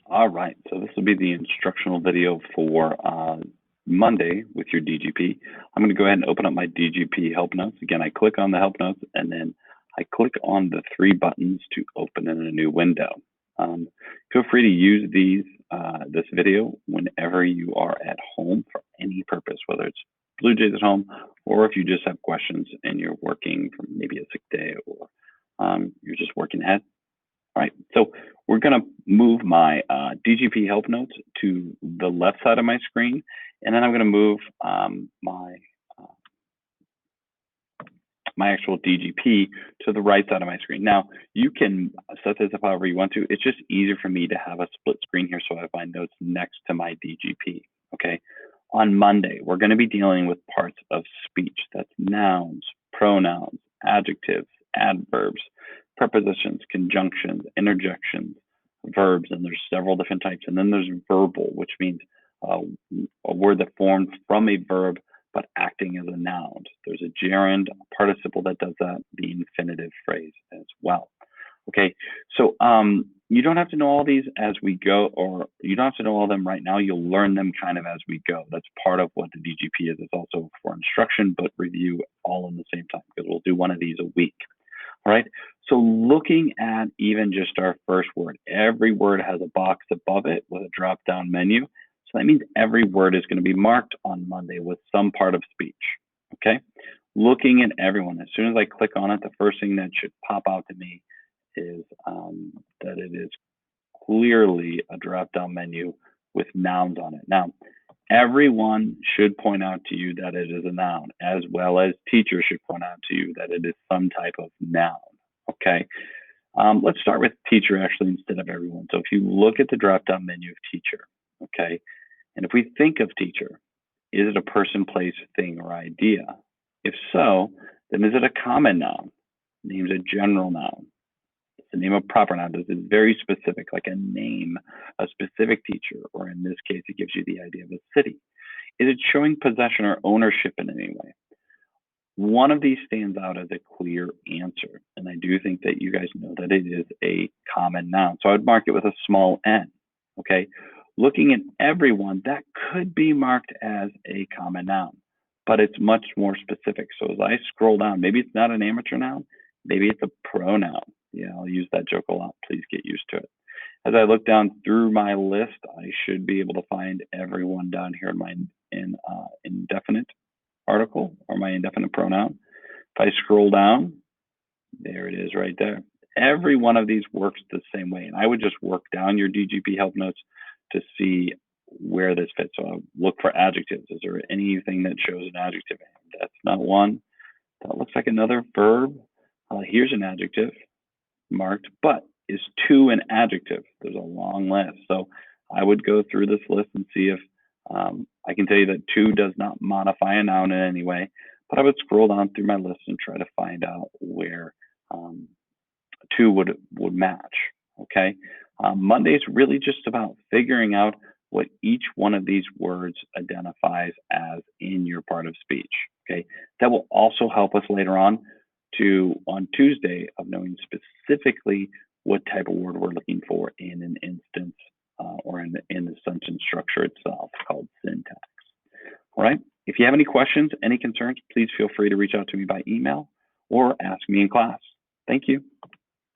All right, so this will be the instructional video for Monday with your DGP. I'm going to go ahead and open up my DGP help notes. Again, I click on the help notes and then I click on the three buttons to open in a new window. Feel free to use this video whenever you are at home for any purpose, whether it's Blue Jays at home or if you just have questions and you're working from maybe a sick day or you're just working ahead. All right, so we're going to move my DGP help notes to the left side of my screen, and then I'm going to move my actual DGP to the right side of my screen. Now, you can set this up however you want to. It's just easier for me to have a split screen here so I have my notes next to my DGP, okay? On Monday, we're going to be dealing with parts of speech. That's nouns, pronouns, adjectives, adverbs, prepositions, conjunctions, interjections, verbs, and there's several different types. And then there's verbal, which means a word that formed from a verb but acting as a noun. There's a gerund, a participle that does that, the infinitive phrase as well. Okay, so you don't have to know all these as we go, or you don't have to know all of them right now. You'll learn them kind of as we go. That's part of what the DGP is. It's also for instruction, but review all in the same time because we'll do one of these a week. All right, so looking at even just our first word, every word has a box above it with a drop-down menu. So that means every word is going to be marked on Monday with some part of speech, okay? Looking at everyone, as soon as I click on it, the first thing that should pop out to me is that it is clearly a drop-down menu with nouns on it. Now, everyone should point out to you that it is a noun, as well as teachers should point out to you that it is some type of noun, okay? Let's start with teacher actually instead of everyone. So if you look at the drop-down menu of teacher, okay, and if we think of teacher, is it a person, place, thing, or idea? If so, then is it a common noun? Name's a general noun. It's the name of proper noun. This is very specific, like a name, a specific teacher, or in this case, it gives you the idea of a city. Is it showing possession or ownership in any way? One of these stands out as a clear answer, and I do think that you guys know that it is a common noun. So I would mark it with a small n, okay? Looking at everyone, that could be marked as a common noun, but it's much more specific. So as I scroll down, maybe it's not an amateur noun, maybe it's a pronoun. Yeah, I'll use that joke a lot. Please get used to it. As I look down through my list, I should be able to find everyone down here in my indefinite article or my indefinite pronoun. If I scroll down, there it is right there. Every one of these works the same way. And I would just work down your DGP help notes to see where this fits. So I'll look for adjectives. Is there anything that shows an adjective? That's not one. That looks like another verb. Here's an adjective marked, but is to an adjective? There's a long list. So I would go through this list and see if I can tell you that to does not modify a noun in any way, but I would scroll down through my list and try to find out where to would match, okay? Monday's really just about figuring out what each one of these words identifies as in your part of speech, okay? That will also help us later on Tuesday of knowing specifically what type of word we're looking for in an instance or in the sentence structure itself called syntax. All right, if you have any questions, any concerns, please feel free to reach out to me by email or ask me in class. Thank you.